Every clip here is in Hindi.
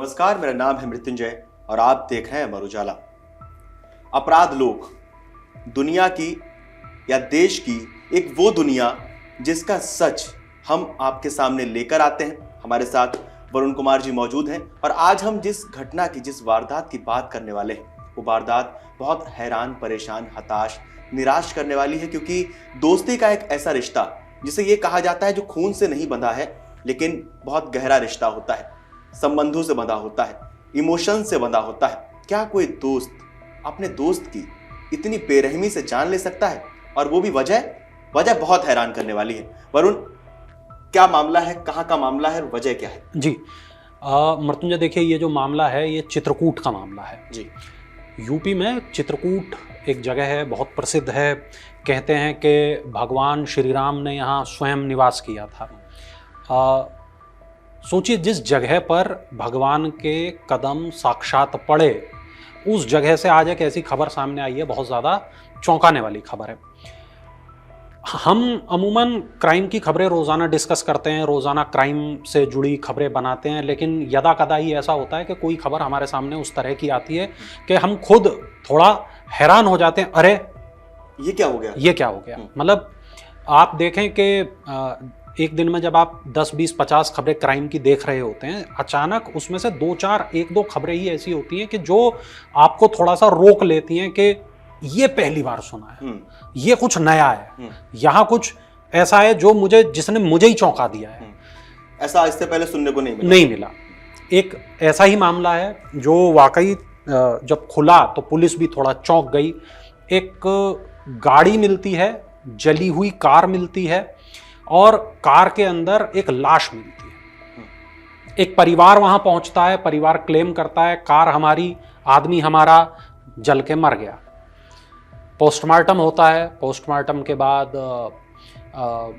नमस्कार, मेरा नाम है मृत्युंजय और आप देख रहे हैं अमर उजाला। अपराध लोग दुनिया की या देश की एक वो दुनिया जिसका सच हम आपके सामने लेकर आते हैं। हमारे साथ वरुण कुमार जी मौजूद हैं और आज हम जिस घटना की, जिस वारदात की बात करने वाले हैं, वो वारदात बहुत हैरान, परेशान, हताश, निराश करने वाली है। क्योंकि दोस्ती का एक ऐसा रिश्ता जिसे ये कहा जाता है जो खून से नहीं बंधा है लेकिन बहुत गहरा रिश्ता होता है, संबंधों से बंधा होता है, इमोशन से बंधा होता है। क्या कोई दोस्त अपने दोस्त की इतनी बेरहमी से जान ले सकता है? और वो भी वजह बहुत हैरान करने वाली है। वरुण, क्या मामला है, कहाँ का मामला है और वजह क्या है? जी मृत्युंजय, देखिए ये जो मामला है ये चित्रकूट का मामला है। जी, यूपी में चित्रकूट एक जगह है, बहुत प्रसिद्ध है। कहते हैं कि भगवान श्री राम ने यहाँ स्वयं निवास किया था। सोचिए, जिस जगह पर भगवान के कदम साक्षात पड़े, उस जगह से आज एक ऐसी खबर सामने आई है, बहुत ज़्यादा चौंकाने वाली खबर है। हम अमूमन क्राइम की खबरें रोज़ाना डिस्कस करते हैं, रोज़ाना क्राइम से जुड़ी खबरें बनाते हैं, लेकिन यदा कदा ही ऐसा होता है कि कोई खबर हमारे सामने उस तरह की आती है कि हम खुद थोड़ा हैरान हो जाते हैं। अरे ये क्या हो गया, ये क्या हो गया। मतलब आप देखें कि एक दिन में जब आप 10, 20, 50 खबरें क्राइम की देख रहे होते हैं, अचानक उसमें से 2, 4, 1-2 खबरें ही ऐसी होती हैं कि जो आपको थोड़ा सा रोक लेती हैं कि ये पहली बार सुना है, ये कुछ नया है, यहाँ कुछ ऐसा है जिसने मुझे ही चौंका दिया है। ऐसा इससे पहले सुनने को नहीं मिला। एक ऐसा ही मामला है जो वाकई जब खुला तो पुलिस भी थोड़ा चौंक गई। एक गाड़ी मिलती है, जली हुई कार मिलती है और कार के अंदर एक लाश मिलती है। एक परिवार वहां पहुंचता है, परिवार क्लेम करता है कार हमारी, आदमी हमारा जल के मर गया। पोस्टमार्टम होता है, पोस्टमार्टम के बाद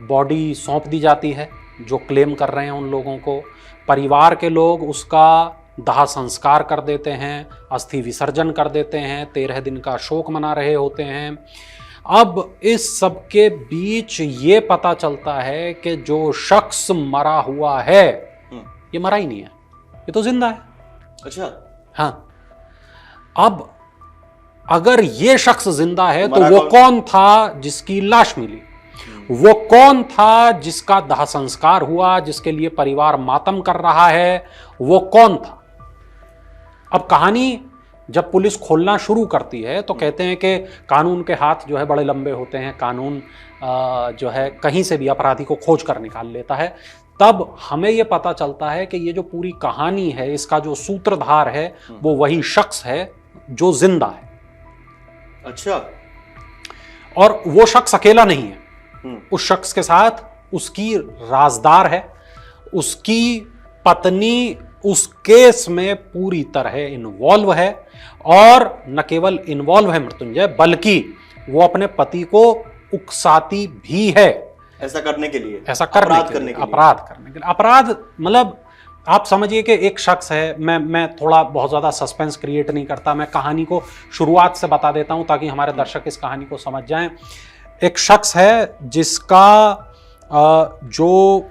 बॉडी सौंप दी जाती है जो क्लेम कर रहे हैं उन लोगों को। परिवार के लोग उसका दाह संस्कार कर देते हैं, अस्थि विसर्जन कर देते हैं, 13 दिन का शोक मना रहे होते हैं। अब इस सब के बीच ये पता चलता है कि जो शख्स मरा हुआ है ये मरा ही नहीं है, ये तो जिंदा है। अच्छा, हाँ। अब अगर ये शख्स जिंदा है तो वो कौन था जिसकी लाश मिली? वो कौन था जिसका दाह संस्कार हुआ, जिसके लिए परिवार मातम कर रहा है? वो कौन था? अब कहानी जब पुलिस खोलना शुरू करती है तो कहते हैं कि कानून के हाथ जो है बड़े लंबे होते हैं, कानून जो है कहीं से भी अपराधी को खोज कर निकाल लेता है। तब हमें यह पता चलता है कि ये जो पूरी कहानी है, इसका जो सूत्रधार है वो वही शख्स है जो जिंदा है। अच्छा। और वो शख्स अकेला नहीं है, उस शख्स के साथ उसकी राजदार है, उसकी पत्नी उस केस में पूरी तरह इन्वॉल्व है। और न केवल इन्वॉल्व है मृत्युंजय, बल्कि वो अपने पति को उकसाती भी है ऐसा करने के लिए, अपराध करने के लिए। अपराध मतलब आप समझिए कि एक शख्स है, मैं थोड़ा बहुत ज्यादा सस्पेंस क्रिएट नहीं करता, मैं कहानी को शुरुआत से बता देता हूं ताकि हमारे दर्शक इस कहानी को समझ जाएं। एक शख्स है जिसका जो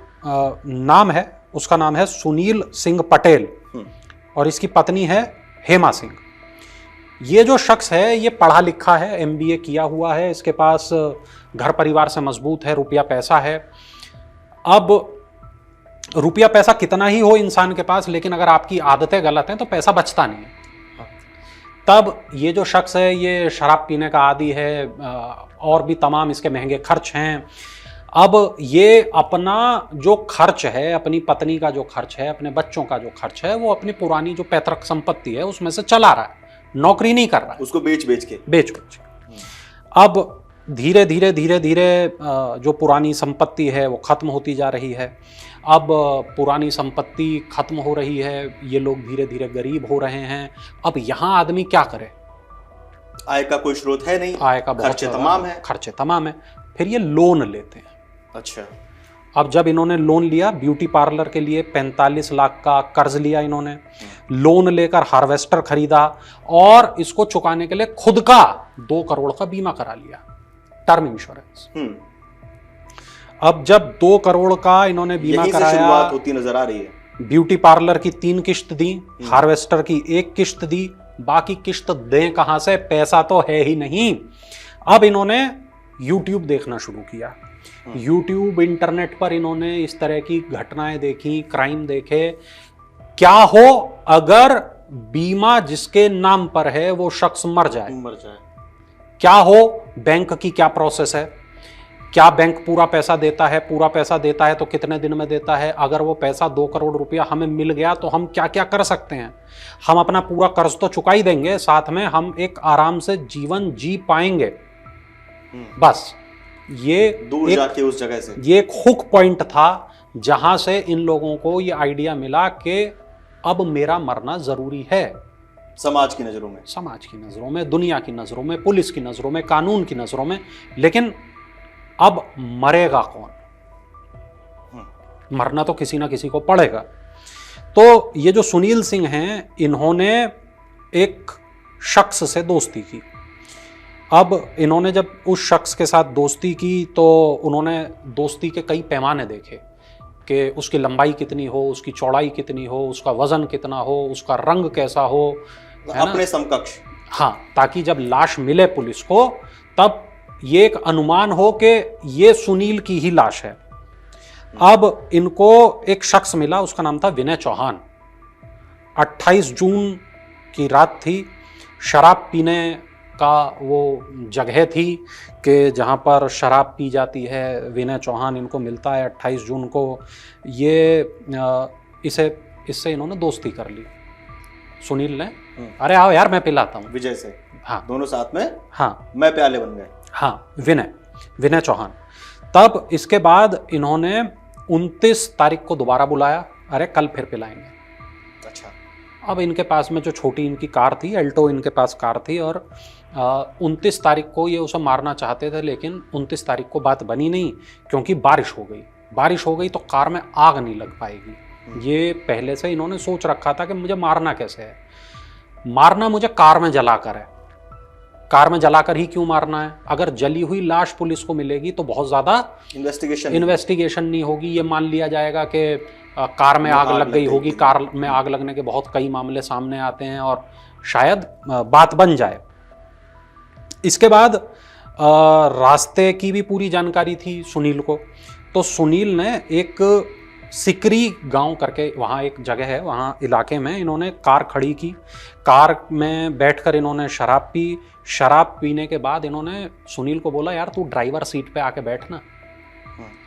नाम है, उसका नाम है सुनील सिंह पटेल और इसकी पत्नी है हेमा सिंह। ये जो शख्स है ये पढ़ा लिखा है, MBA किया हुआ है, इसके पास घर परिवार से मजबूत है, रुपया पैसा है। अब रुपया पैसा कितना ही हो इंसान के पास, लेकिन अगर आपकी आदतें गलत हैं तो पैसा बचता नहीं है। तब ये जो शख्स है ये शराब पीने का आदी है और भी तमाम इसके महंगे खर्च हैं। अब ये अपना जो खर्च है, अपनी पत्नी का जो खर्च है, अपने बच्चों का जो खर्च है, वो अपनी पुरानी जो पैतृक संपत्ति है उसमें से चला रहा है, नौकरी नहीं कर रहा है, उसको बेच बेच के। अब धीरे धीरे जो पुरानी संपत्ति है वो खत्म होती जा रही है। अब पुरानी संपत्ति खत्म हो रही है, ये लोग धीरे धीरे गरीब हो रहे हैं। अब यहाँ आदमी क्या करे? आय का कोई स्रोत है नहीं, आय का खर्चे तमाम है। फिर ये लोन लेते हैं। अच्छा। अब जब इन्होंने लोन लिया ब्यूटी पार्लर के लिए, 45 लाख का कर्ज लिया इन्होंने, लोन लेकर हार्वेस्टर खरीदा और इसको चुकाने के लिए खुद का 2 करोड़ का बीमा करा लिया, टर्म इंश्योरेंस। अब जब 2 करोड़ का इन्होंने बीमा कराया, शुरुआत होती नजर आ रही है। ब्यूटी पार्लर की 3 किश्त दी, हार्वेस्टर की 1 किश्त दी, बाकी किश्त दें कहां से, पैसा तो है ही नहीं। अब इन्होंने यूट्यूब देखना शुरू किया। यूट्यूब, इंटरनेट पर इन्होंने इस तरह की घटनाएं देखी, क्राइम देखे। क्या हो अगर बीमा जिसके नाम पर है वो शख्स मर जाए, क्या हो, बैंक की क्या प्रोसेस है, क्या बैंक पूरा पैसा देता है, पूरा पैसा देता है तो कितने दिन में देता है, अगर वो पैसा 2 करोड़ रुपया हमें मिल गया तो हम क्या क्या कर सकते हैं, हम अपना पूरा कर्ज तो चुका ही देंगे, साथ में हम एक आराम से जीवन जी पाएंगे। बस ये दूर जाके उस जगह से ये एक हुक पॉइंट था जहां से इन लोगों को ये आइडिया मिला कि अब मेरा मरना जरूरी है। समाज की नजरों में, समाज की नजरों में, दुनिया की नजरों में, पुलिस की नजरों में, कानून की नजरों में, लेकिन अब मरेगा कौन? मरना तो किसी ना किसी को पड़ेगा। तो ये जो सुनील सिंह हैं, इन्होंने एक शख्स से दोस्ती की। अब इन्होंने जब उस शख्स के साथ दोस्ती की तो उन्होंने दोस्ती के कई पैमाने देखे कि उसकी लंबाई कितनी हो, उसकी चौड़ाई कितनी हो, उसका वजन कितना हो, उसका रंग कैसा हो, अपने समकक्ष। हाँ, ताकि जब लाश मिले पुलिस को तब ये एक अनुमान हो कि ये सुनील की ही लाश है। अब इनको एक शख्स मिला, उसका नाम था विनय चौहान। 28 जून की रात थी, शराब पीने का वो जगह थी कि जहाँ पर शराब पी जाती है। विनय चौहान इनको मिलता है 28 जून को। इससे इन्होंने दोस्ती कर ली। सुनील ने, अरे आओ यार मैं पिलाता हूँ, विजय से, हाँ, दोनों साथ में, हाँ, मैं प्याले बन गए। हाँ, विनय चौहान। तब इसके बाद इन्होंने 29 तारीख को दोबारा बुलाया, अरे कल फिर पिलाएंगे। अच्छा। अब इनके पास में जो छोटी इनकी कार थी, अल्टो इनके पास कार थी, और 29 तारीख को ये उसे मारना चाहते थे, लेकिन 29 तारीख को बात बनी नहीं क्योंकि बारिश हो गई तो कार में आग नहीं लग पाएगी। ये पहले से इन्होंने सोच रखा था कि मुझे मारना कैसे है, मारना मुझे कार में जलाकर है। कार में जलाकर ही क्यों मारना है? अगर जली हुई लाश पुलिस को मिलेगी तो बहुत ज्यादा इन्वेस्टिगेशन नहीं होगी, ये मान लिया जाएगा कि कार में आग लग गई होगी। कार में आग लगने के बहुत कई मामले सामने आते हैं और शायद बात बन जाए। इसके बाद रास्ते की भी पूरी जानकारी थी सुनील को, तो सुनील ने एक सिकरी गांव करके वहाँ एक जगह है, वहाँ इलाके में इन्होंने कार खड़ी की। कार में बैठकर इन्होंने शराब पी। शराब पीने के बाद इन्होंने सुनील को बोला, यार तू ड्राइवर सीट पे आके बैठना।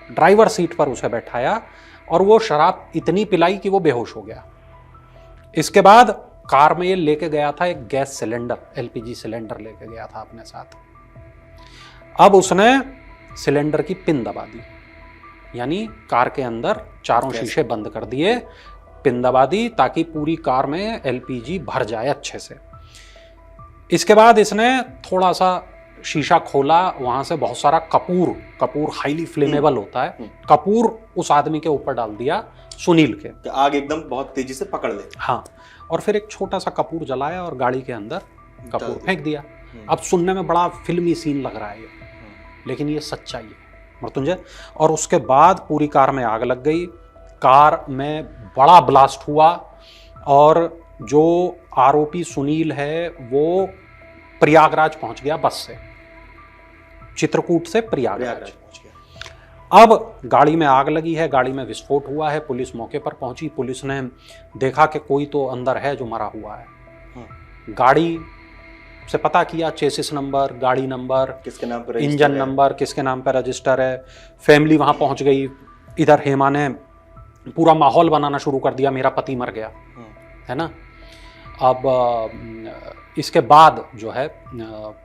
ड्राइवर सीट पर उसे बैठाया और वो शराब इतनी पिलाई कि वो बेहोश हो गया। इसके बाद कार में ये लेके गया था एक गैस सिलेंडर, एलपीजी सिलेंडर लेके गया था अपने साथ। अब उसने सिलेंडर की पिन दबा दी, यानी कार के अंदर चारों शीशे बंद कर दिए, पिन दबा दी ताकि पूरी कार में एलपीजी भर जाए अच्छे से। इसके बाद इसने थोड़ा सा शीशा खोला, वहां से बहुत सारा कपूर हाईली फ्लेमेबल होता है, कपूर उस आदमी के ऊपर डाल दिया, सुनील के। आग एकदम बहुत तेजी से पकड़ ले। हाँ, और फिर एक छोटा सा कपूर जलाया और गाड़ी के अंदर कपूर फेंक दिया। अब सुनने में बड़ा फिल्मी सीन लग रहा है ये, लेकिन ये सच्चाई है मृत्युंजय। और उसके बाद पूरी कार में आग लग गई, कार में बड़ा ब्लास्ट हुआ और जो आरोपी सुनील है वो प्रयागराज पहुंच गया बस से, चित्रकूट से प्रयागराज पहुंच गया। अब गाड़ी में आग लगी है, गाड़ी में विस्फोट हुआ है, पुलिस मौके पर पहुंची। पुलिस ने देखा कि कोई तो अंदर है जो मरा हुआ है। गाड़ी से पता किया, चेसिस नंबर, गाड़ी नंबर, किसके नाम पर, इंजन नंबर किसके नाम पर रजिस्टर है। फैमिली वहां पहुंच गई। इधर हेमा ने पूरा माहौल बनाना शुरू कर दिया, मेरा पति मर गया, है ना। अब इसके बाद जो है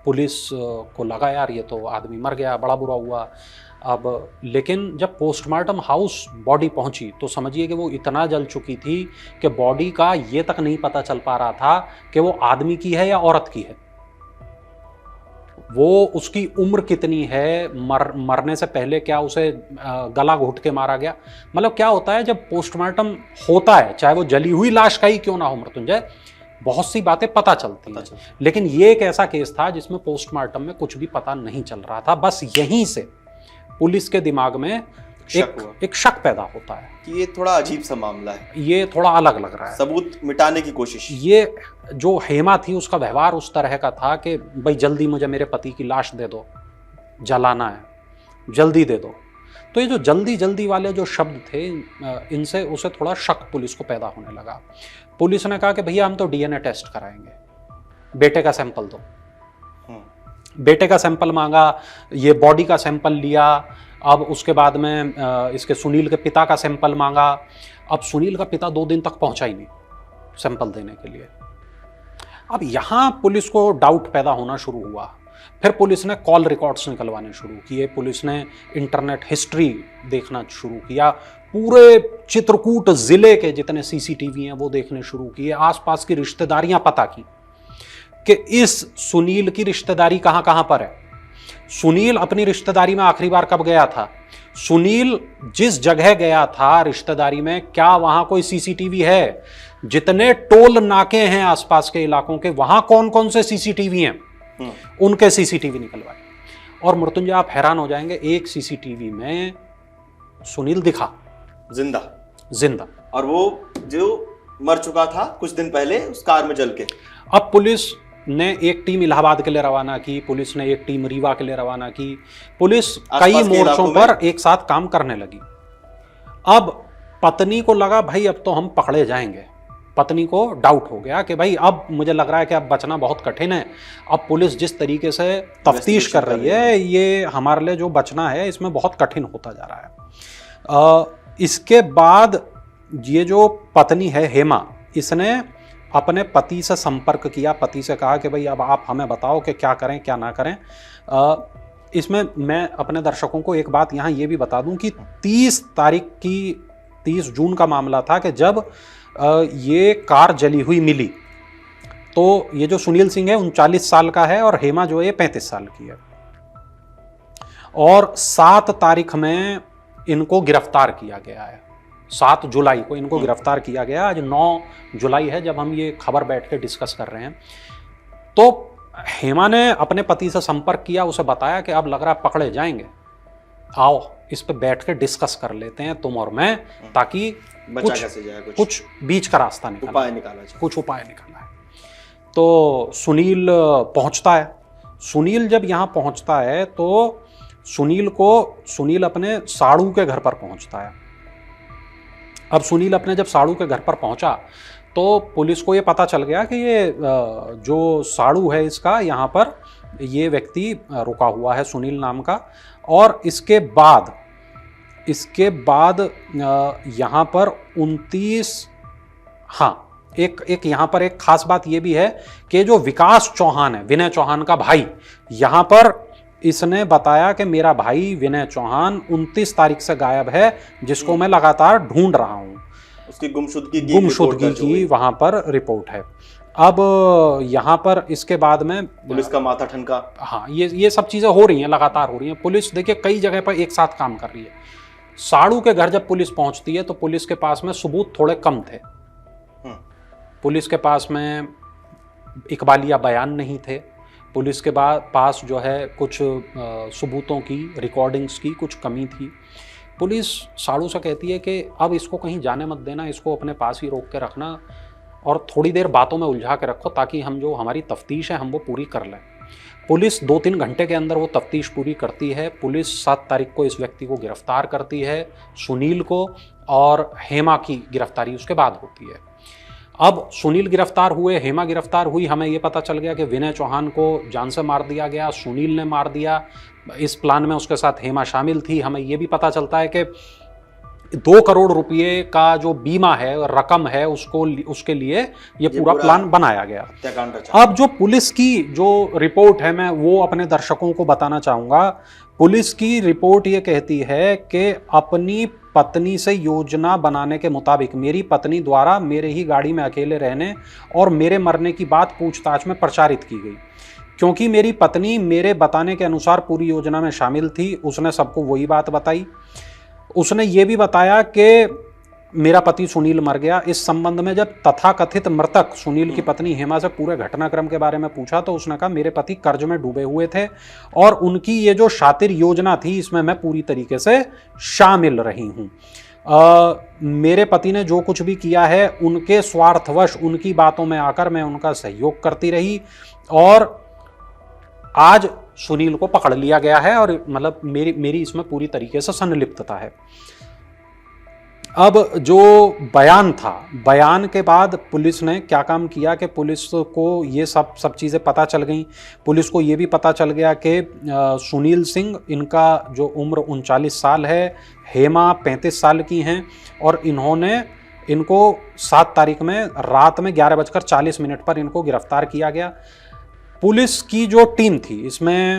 पुलिस को लगा यार ये तो आदमी मर गया, बड़ा बुरा हुआ। अब लेकिन जब पोस्टमार्टम हाउस बॉडी पहुंची तो समझिए कि वो इतना जल चुकी थी कि बॉडी का ये तक नहीं पता चल पा रहा था कि वो आदमी की है या औरत की है, वो उसकी उम्र कितनी है, मरने से पहले क्या उसे गला घोट के मारा गया। मतलब क्या होता है जब पोस्टमार्टम होता है, चाहे वो जली हुई लाश का ही क्यों ना हो मृत्युंजय, बहुत सी बातें पता चलती हैं। लेकिन ये एक ऐसा केस था जिसमें पोस्टमार्टम में कुछ भी पता नहीं चल रहा था। बस यहीं से पुलिस के दिमाग में एक शक पैदा होता है कि ये थोड़ा अजीब सा मामला है, ये थोड़ा अलग लग रहा है। सबूत मिटाने की कोशिश। ये जो हेमा थी उसका व्यवहार उस तरह का था कि भाई जल्दी मुझे मेरे पति की लाश दे दो, जलाना है, जल्दी दे दो। तो ये जो जल्दी जल्दी वाले जो शब्द थे, इनसे उसे थोड़ा शक पुलिस को पैदा होने लगा। पुलिस ने कहा कि भैया हम तो डीएनए टेस्ट कराएंगे, बेटे का सैंपल दो। बेटे का सैंपल मांगा, ये बॉडी का सैंपल लिया। अब उसके बाद में इसके सुनील के पिता का सैंपल मांगा। अब सुनील का पिता 2 दिन तक पहुंचा ही नहीं सैंपल देने के लिए। अब यहां पुलिस को डाउट पैदा होना शुरू हुआ। फिर पुलिस ने कॉल रिकॉर्ड्स निकलवाने शुरू किए, पुलिस ने इंटरनेट हिस्ट्री देखना शुरू किया, पूरे चित्रकूट जिले के जितने सीसीटीवी हैं वो देखने शुरू किए, आसपास की रिश्तेदारियां पता की कि इस सुनील की रिश्तेदारी कहां कहां पर है, सुनील अपनी रिश्तेदारी में आखिरी बार कब गया था, सुनील जिस जगह गया था रिश्तेदारी में क्या वहां कोई सीसीटीवी है, जितने टोल नाके हैं आसपास के इलाकों के वहां कौन कौन से सीसीटीवी हैं, उनके सीसीटीवी निकलवाए। और मृत्युंजय आप हैरान हो जाएंगे, एक सीसीटीवी में सुनील दिखा जिंदा, और वो जो मर चुका था कुछ दिन पहले उस कार में जल के। अब पुलिस ने एक टीम इलाहाबाद के लिए रवाना की, पुलिस ने एक टीम रीवा के लिए रवाना की, पुलिस कई मोर्चों पर एक साथ काम करने लगी। अब पत्नी को लगा भाई अब तो हम पकड़े जाएंगे, पत्नी को डाउट हो गया कि भाई अब मुझे लग रहा है कि अब बचना बहुत कठिन है। अब पुलिस जिस तरीके से तफ्तीश कर रही है ये हमारे लिए जो बचना है इसमें बहुत कठिन होता जा रहा है। इसके बाद ये जो पत्नी है हेमा, इसने अपने पति से संपर्क किया, पति से कहा कि भाई अब आप हमें बताओ कि क्या करें क्या ना करें। इसमें मैं अपने दर्शकों को एक बात यहाँ ये भी बता दूं कि 30 जून का मामला था कि जब ये कार जली हुई मिली तो ये जो सुनील सिंह है 39 साल का है और हेमा जो है 35 साल की है, और 7 तारीख में इनको गिरफ्तार किया गया है। 7 जुलाई को इनको गिरफ्तार किया गया। आज 9 जुलाई है जब हम ये खबर बैठ के डिस्कस कर रहे हैं। तो हेमा ने अपने पति से संपर्क किया, उसे बताया कि अब लग रहा है पकड़े जाएंगे, आओ इस पे बैठ के डिस्कस कर लेते हैं तुम और मैं, ताकि कुछ बीच का रास्ता निकाला जाए, कुछ उपाय निकालना है। तो सुनील पहुंचता है। सुनील जब यहाँ पहुंचता है तो सुनील अपने साड़ू के घर पर पहुंचता है। अब सुनील अपने जब साड़ू के घर पर पहुंचा तो पुलिस को ये पता चल गया कि ये जो साड़ू है इसका यहाँ पर ये व्यक्ति रुका हुआ है सुनील नाम का। और इसके बाद यहाँ पर 29 एक यहाँ पर एक खास बात ये भी है कि जो विकास चौहान है, विनय चौहान का भाई, यहाँ पर इसने बताया कि मेरा भाई विनय चौहान 29 तारीख से गायब है, जिसको मैं लगातार ढूंढ रहा हूँ। उसकी गुमशुदगी की वहां पर रिपोर्ट है। अब यहाँ पर इसके बाद में पुलिस का माथा ठनका। हाँ, ये सब चीजें हो रही हैं, लगातार हो रही हैं। पुलिस देखिए कई जगह पर एक साथ काम कर रही है। साड़ू के घर जब पुलिस पहुंचती है तो पुलिस के पास में सबूत थोड़े कम थे। पुलिस के पास में इकबालिया बयान नहीं थे। पुलिस के पास जो है कुछ सबूतों की, रिकॉर्डिंग्स की कुछ कमी थी। पुलिस साड़ू से कहती है कि अब इसको कहीं जाने मत देना, इसको अपने पास ही रोक के रखना और थोड़ी देर बातों में उलझा के रखो ताकि हम जो हमारी तफ्तीश है हम वो पूरी कर लें। पुलिस 2-3 घंटे के अंदर वो तफ्तीश पूरी करती है। पुलिस 7 तारीख को इस व्यक्ति को गिरफ्तार करती है, सुनील को, और हेमा की गिरफ्तारी उसके बाद होती है। अब सुनील गिरफ्तार हुए, हेमा गिरफ्तार हुई। हमें ये पता चल गया कि विनय चौहान को जान से मार दिया गया, सुनील ने मार दिया। इस प्लान में उसके साथ हेमा शामिल थी। हमें ये भी पता चलता है कि 2 करोड़ रुपए का जो बीमा है, रकम है, उसके लिए ये पूरा प्लान बनाया गया। अब जो पुलिस की जो रिपोर्ट है मैं वो अपने दर्शकों को बताना चाहूँगा। पुलिस की रिपोर्ट ये कहती है कि अपनी पत्नी से योजना बनाने के मुताबिक मेरी पत्नी द्वारा मेरे ही गाड़ी में अकेले रहने और मेरे मरने की बात पूछताछ में प्रचारित की गई। क्योंकि मेरी पत्नी मेरे बताने के अनुसार पूरी योजना में शामिल थी, उसने सबको वही बात बताई। उसने ये भी बताया कि मेरा पति सुनील मर गया, इस संबंध में जब तथाकथित मृतक सुनील की पत्नी हेमा से पूरे घटनाक्रम के बारे में पूछा तो उसने कहा मेरे पति कर्ज में डूबे हुए थे और उनकी ये जो शातिर योजना थी इसमें मैं पूरी तरीके से शामिल रही हूं। मेरे पति ने जो कुछ भी किया है उनके स्वार्थवश उनकी बातों में आकर मैं उनका सहयोग करती रही और आज सुनील को पकड़ लिया गया है और मतलब मेरी इसमें पूरी तरीके से संलिप्तता है। अब जो बयान था, बयान के बाद पुलिस ने क्या काम किया कि पुलिस को ये सब चीज़ें पता चल गई। पुलिस को ये भी पता चल गया कि सुनील सिंह, इनका जो उम्र 39 साल है, हेमा 35 साल की हैं और इनको 7 तारीख में रात में 11:40 पर इनको गिरफ्तार किया गया। पुलिस की जो टीम थी इसमें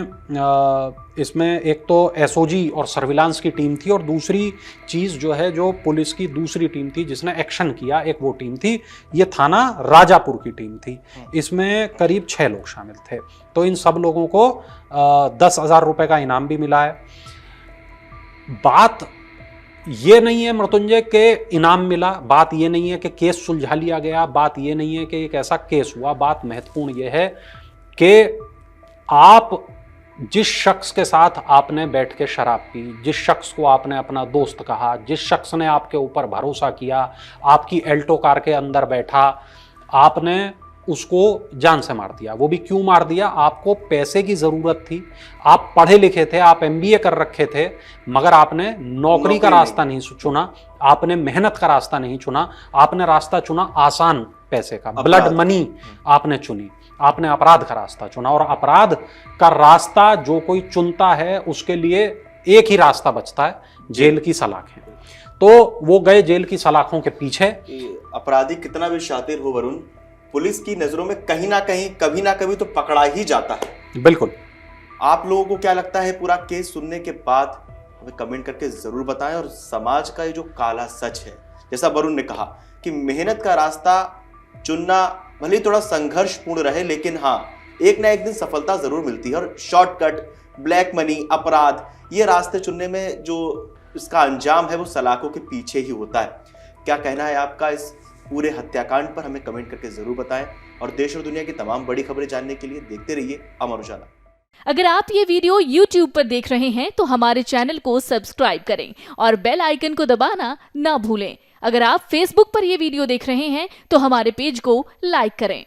एक तो एसओजी और सर्विलांस की टीम थी और दूसरी चीज़ जो है जो पुलिस की दूसरी टीम थी जिसने एक्शन किया, एक वो टीम थी, ये थाना राजापुर की टीम थी। इसमें करीब 6 लोग शामिल थे। तो इन सब लोगों को 10,000 रुपये का इनाम भी मिला है। बात ये नहीं है मृत्युंजय के इनाम मिला, बात ये नहीं है कि केस सुलझा लिया गया, बात ये नहीं है कि एक ऐसा केस हुआ। बात महत्वपूर्ण ये है कि आप जिस शख्स के साथ आपने बैठ के शराब पी, जिस शख्स को आपने अपना दोस्त कहा, जिस शख्स ने आपके ऊपर भरोसा किया, आपकी एल्टो कार के अंदर बैठा, आपने उसको जान से मार दिया। वो भी क्यों मार दिया? आपको पैसे की ज़रूरत थी, आप पढ़े लिखे थे, आप MBA कर रखे थे, मगर आपने नौकरी का रास्ता नहीं चुना, आपने मेहनत का रास्ता नहीं चुना, आपने रास्ता चुना आसान पैसे का, ब्लड मनी आपने चुनी, आपने अपराध का रास्ता चुना। और अपराध का रास्ता जो कोई चुनता है उसके लिए एक ही रास्ता बचता है, जेल की सलाखें। तो वो गए जेल की सलाखों के पीछे। अपराधी कितना भी शातिर हो वरुण, पुलिस की नजरों में कहीं ना कहीं कभी ना कभी तो पकड़ा ही जाता है। बिल्कुल। आप लोगों को क्या लगता है पूरा केस सुनने के बाद? हमें कमेंट करके जरूर बताएं। और समाज का ये जो काला सच है, जैसा वरुण ने कहा कि मेहनत का रास्ता चुनना भले थोड़ा संघर्षपूर्ण रहे, लेकिन हाँ, एक ना एक दिन सफलता जरूर मिलती है। और शॉर्टकट, ब्लैक मनी, अपराध, ये रास्ते चुनने में जो इसका अंजाम है वो सलाखों के पीछे ही होता है। क्या कहना है आपका इस पूरे हत्याकांड पर? हमें कमेंट करके जरूर बताएं। और देश और दुनिया की तमाम बड़ी खबरें जानने के लिए देखते रहिए अमर उजाला। अगर आप ये वीडियो YouTube पर देख रहे हैं तो हमारे चैनल को सब्सक्राइब करें और बेल आइकन को दबाना ना भूलें। अगर आप Facebook पर ये वीडियो देख रहे हैं तो हमारे पेज को लाइक करें।